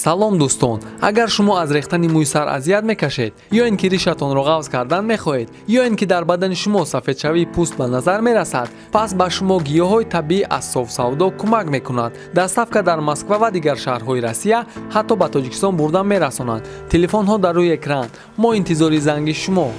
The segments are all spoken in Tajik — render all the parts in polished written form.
салом дӯстон, агар шумо аз рехтани мӯй сар азият мекашед ё ин ки ришатонро ғафз кардан мехоҳед ё ин ки дар бадани шумо сафедшавии пӯст ба назар мерасад, пас ба шумо гиёҳҳои табиӣ аз софсавдо кӯмак мекунад. Доставка дар Москва ва дигар шаҳрҳои Россия ҳатто ба Тоҷикистон бурдан мерасонанд. Телефонҳо дар рӯи экран. Мо интизори занги шумо.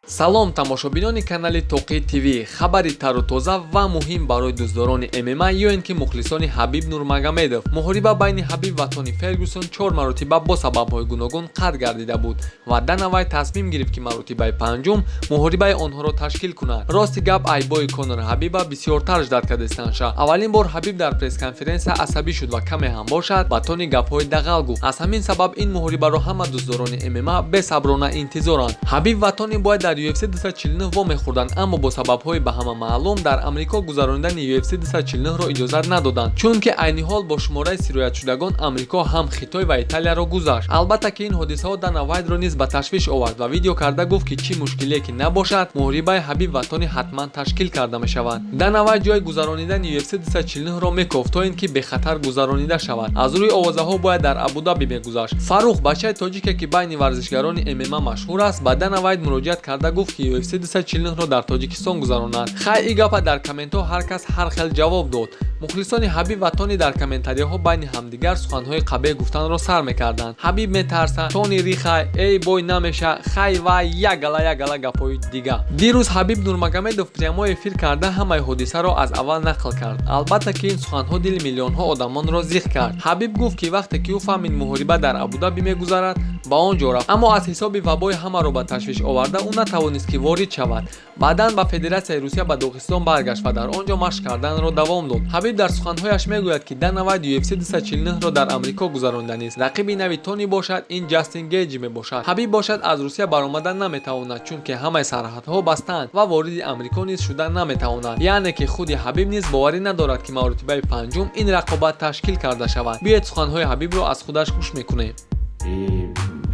салом тамошобинони канали Тоқӣ ТВ. Хабари тару тоза ва муҳим барои дӯстдорони ММА ё ин ки мухлисони Ҳабиб Нурмагомедов. Муҳориба байни Ҳабиб ва Тони Фергюсон 4 маротиба бо сабабҳои гуногун қатъ гардида буд ва Дана Вайт тасмим гирифт ки маротибаи панҷум муҳорибаи онҳоро ташкил кунад. Рости гап айбои Конор Ҳабиба бисёртар ждат дистанша. Аввалин бор Ҳабиб дар пресс-конференсия асабӣ шуд ва каме ҳам бошад ба Тони гапҳои дағал гуфт. Аз ҳамин сабаб ин муҳорибаро ҳама дӯстдорони ММА бесаброна интизоранд. Ҳабиб ва Тони бояд дар UFC 249 вомехӯрданд, аммо бо сабабҳои ба ҳама маълум дар Амрико гузаронидани UFC 249-ро иҷозат надоданд, чунки айни ҳол бо шумораи сироятшудагон Амрико ҳам Хитой ва Италияро гузашт. Албатта ки ин ҳодисаҳо Дана Вайтро низ ба ташвиш овард ва видео карда гуфт ки чӣ мушкилие ки набошад, муҳорибаи Ҳабиб ва Тони ҳатман ташкил карда мешавад. Дана Вайт ҷои гузаронидани UFC 249-ро мекофт то ин ки бехатар гузаронида шавад. Аз рӯи овозаҳо бояд дар Абу-Даби мегузашт. Фаррух, бачаи тоҷике ки байни варзишгарони ММА машҳур аст, ба Дана Вайт муроҷиат карда гуфт ки UFC 249-ро дар Тоҷикистон гузаронад. Хай ин гапа дар комментҳо ҳар кас ҳар хел ҷавоб дод. Мухлисони Ҳабиб ва Тони дар комментариҳо байни ҳамдигар суханҳои қабеҳ гуфтанро сар мекарданд. Ҳабиб метарса, Тони рихай, эй бой намеша, хай ва ягала гапҳои дига. Дирӯз Ҳабиб Нурмагомедов прямо эфир карда ҳамаи ҳодисаро аз аввал нақл кард. Албатта ки ин суханҳо дили миллионҳо одамонро зиқ кард. Ҳабиб гуфт ки вақте ки ӯ фаҳмид муҳориба дар Абу-Даби мегузарад, ба он ҷо рафт, аммо аз ҳисоби вабои ҳамаро ба ташвиш оварда ӯ натавонист ки ворид шавад. Баъдан ба Федератсияи Русия ба Доғистон баргашт ва дар он ҷо машқ карданро давом дод. Ҳабиб дар суханҳояш мегӯяд ки Дана Вайт UFC 249-ро дар Амрико гузарониданист. Рақиби нави Тони бошад, ин Ҷастин Гейҷ мебошад. Ҳабиб бошад аз Русия баромадан наметавонад, чунки ҳамаи сарҳадҳо бастаанд ва вориди Амрико низ шудан наметавонад. Яъне ки худи Ҳабиб низ боварӣ надорад ки маротибаи панҷум ин рақобат ташкил карда шавад. Биёед суханҳои Ҳабибро аз худаш гӯш мекунем.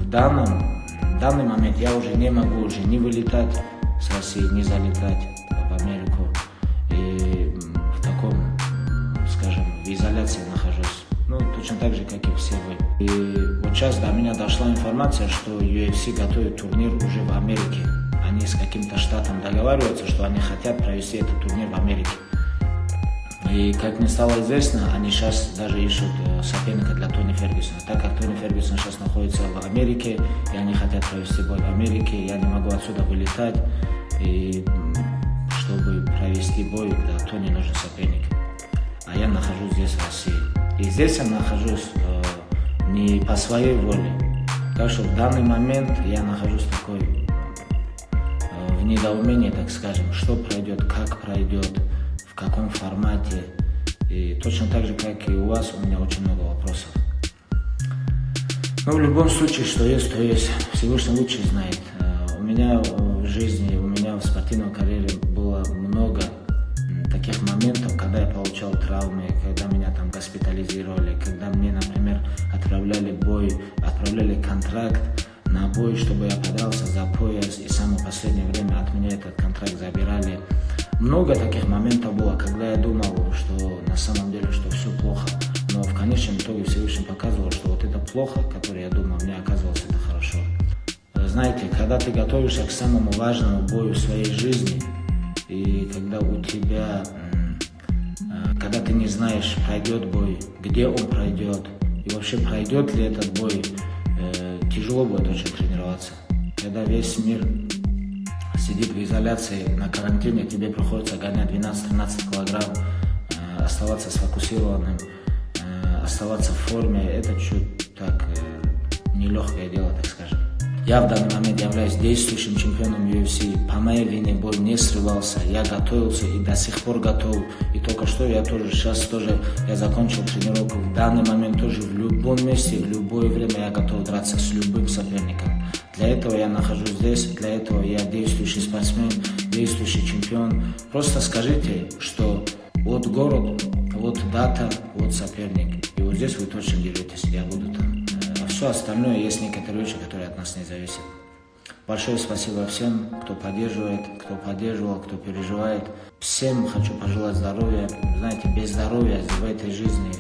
В данный момент я уже не могу уже не вылетать с России, не залетать в Америку. И в таком, скажем, в изоляции нахожусь. Ну, точно так же, как и все вы. И вот сейчас до меня дошла информация, что UFC готовит турнир уже в Америке. Они с каким-то штатом договариваются, что они хотят провести этот турнир в Америке. И как мне стало известно, они сейчас даже ищут соперника для Тони Фергюсона. Так как Тони Фергюсон сейчас находится в Америке, и они хотят провести бой в Америке, я не могу отсюда вылетать. И чтобы провести бой, для Тони нужен соперник. А я нахожусь здесь, в России. И здесь я нахожусь не по своей воле. Так что в данный момент я нахожусь такой в недоумении, так скажем, что пройдет, как пройдет, в каком формате. И точно так же, как и у вас, у меня очень много вопросов. Но в любом случае, что есть, то есть. Всевышний лучше знает. У меня в жизни, у меня в спортивной карьере было много таких моментов, когда я получал травмы, когда меня там госпитализировали, когда мне, например, отправляли контракт на бой, чтобы я подрался за пояс, и в самое последнее время от меня этот контракт забирали. Много таких моментов было, когда я думал, что на самом деле, что все плохо. Но в конечном итоге Всевышний показывал, что вот это плохо, которое я думал, мне оказывалось это хорошо. Знаете, когда ты готовишься к самому важному бою в своей жизни, и когда у тебя, когда ты не знаешь, пройдет бой, где он пройдет, и вообще пройдет ли этот бой, тяжело будет очень тренироваться. Когда весь мир сидит в изоляции на карантине, тебе приходится гонять 12-13 килограмм, оставаться сфокусированным, оставаться в форме, это чуть так нелегкое дело, так скажем. Я в данный момент являюсь действующим чемпионом UFC. По моей вине бой не срывался. Я готовился и до сих пор готов. И только что я закончил тренировку. В данный момент тоже в любом месте, в любое время я готов драться с любым соперником. Для этого я нахожусь здесь, для этого я действующий спортсмен, действующий чемпион. Просто скажите, что вот город, вот дата, вот соперник. И вот здесь вы точно деретесь, я буду там. А все остальное есть некоторые вещи, которые от нас не зависят. Большое спасибо всем, кто поддерживает, кто поддерживал, кто переживает. Всем хочу пожелать здоровья. Знаете, без здоровья в этой жизни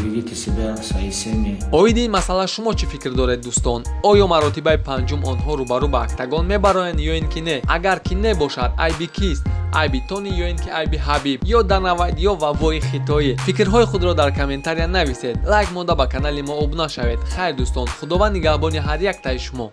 берегите себя, свои семьи. оиди ин масъала шумо чӣ фикр доред дӯстон? оё маротибаи панҷум онҳо рӯбарӯ ба актагон мебароянд ё ин ки не? агар ки не бошад айби кист? айби тони ё ин ки айби ҳабиб ё Дана Вайт ё вавои хитоӣ? фикрҳои худро дар комментария нависед. лайк монда ба канали мо обуна шавед. хайр дӯстон, худованд нигаҳбони ҳар яктаи шумо.